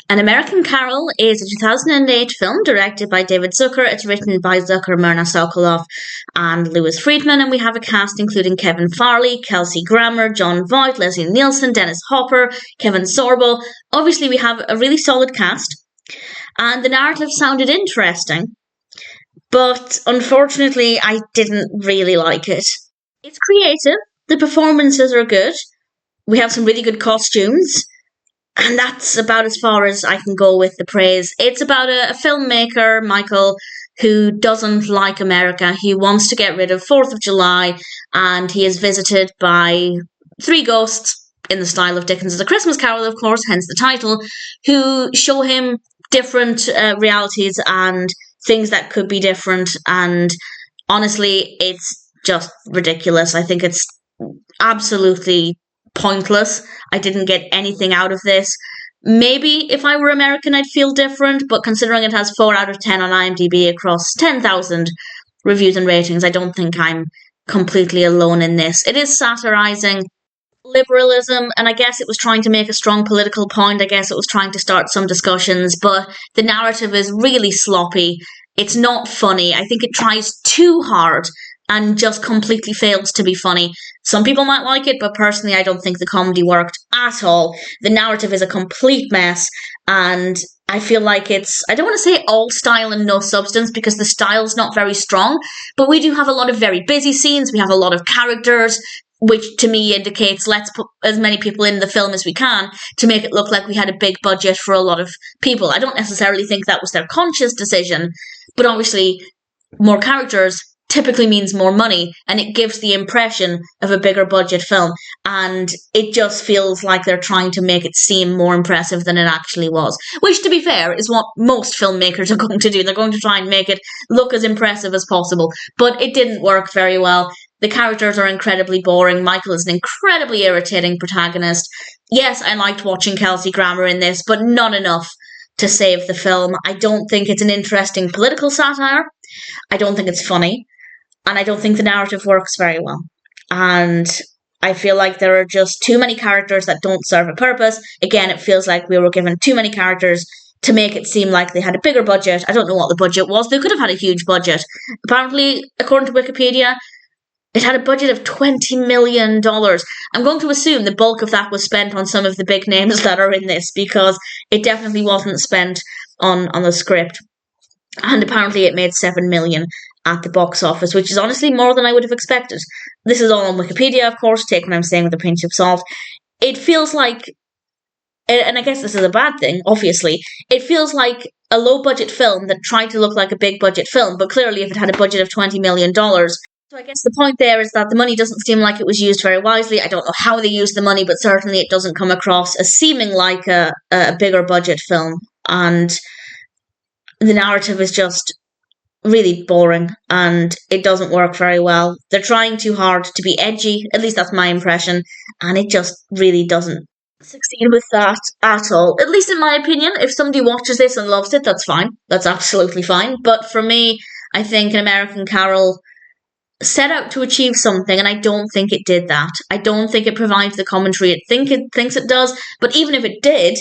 An American Carol is a 2008 film directed by David Zucker. It's written by Zucker, Myrna Sokoloff, and Lewis Friedman, and we have a cast including Kevin Farley, Kelsey Grammer, John Voight, Leslie Nielsen, Dennis Hopper, Kevin Sorbo. Obviously, we have a really solid cast, and the narrative sounded interesting, but unfortunately, I didn't really like it. It's creative, the performances are good, we have some really good costumes, and that's about as far as I can go with the praise. It's about a filmmaker, Michael, who doesn't like America. He wants to get rid of 4th of July, and he is visited by 3 ghosts, in the style of Dickens' A Christmas Carol, of course, hence the title, who show him different realities and things that could be different. And honestly, it's just ridiculous. I think it's absolutely pointless. I didn't get anything out of this. Maybe if I were American, I'd feel different, but considering it has 4 out of 10 on IMDb across 10,000 reviews and ratings, I don't think I'm completely alone in this. It is satirizing liberalism, and I guess it was trying to make a strong political point. I guess it was trying to start some discussions, but the narrative is really sloppy. It's not funny. I think it tries too hard and just completely fails to be funny. Some people might like it, but personally I don't think the comedy worked at all. The narrative is a complete mess, and I feel like it's, I don't want to say all style and no substance, because the style's not very strong, but we do have a lot of very busy scenes, we have a lot of characters, which to me indicates let's put as many people in the film as we can to make it look like we had a big budget for a lot of people. I don't necessarily think that was their conscious decision, but obviously more characters typically means more money, and it gives the impression of a bigger budget film, and it just feels like they're trying to make it seem more impressive than it actually was, which, to be fair, is what most filmmakers are going to do. They're going to try and make it look as impressive as possible, but it didn't work very well. The characters are incredibly boring. Michael is an incredibly irritating protagonist. Yes, I liked watching Kelsey Grammer in this, but not enough to save the film. I don't think it's an interesting political satire. I don't think it's funny. And I don't think the narrative works very well. And I feel like there are just too many characters that don't serve a purpose. Again, it feels like we were given too many characters to make it seem like they had a bigger budget. I don't know what the budget was. They could have had a huge budget. Apparently, according to Wikipedia, it had a budget of $20 million. I'm going to assume the bulk of that was spent on some of the big names that are in this, because it definitely wasn't spent on the script. And apparently it made $7 million at the box office, which is honestly more than I would have expected. This is all on Wikipedia, of course, take what I'm saying with a pinch of salt. It feels like, and I guess this is a bad thing, obviously, it feels like a low-budget film that tried to look like a big-budget film, but clearly if it had a budget of $20 million. So I guess the point there is that the money doesn't seem like it was used very wisely. I don't know how they used the money, but certainly it doesn't come across as seeming like a bigger-budget film. And the narrative is just really boring, and it doesn't work very well. They're trying too hard to be edgy, at least that's my impression, and it just really doesn't succeed with that at all. At least in my opinion. If somebody watches this and loves it, that's fine. That's absolutely fine. But for me, I think An American Carol set out to achieve something, and I don't think it did that. I don't think it provides the commentary it thinks it does, but even if it did,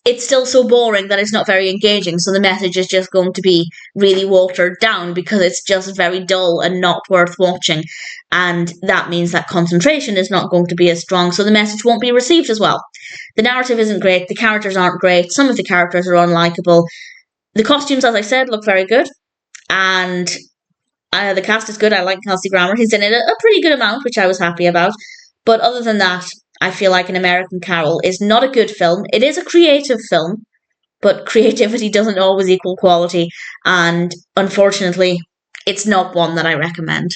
it's still so boring that it's not very engaging, so the message is just going to be really watered down because it's just very dull and not worth watching, and that means that concentration is not going to be as strong, so the message won't be received as well. The narrative isn't great, the characters aren't great, some of the characters are unlikable. The costumes, as I said, look very good, and the cast is good. I like Kelsey Grammer. He's in it a pretty good amount, which I was happy about, but other than that, I feel like An American Carol is not a good film. It is a creative film, but creativity doesn't always equal quality, and unfortunately, it's not one that I recommend.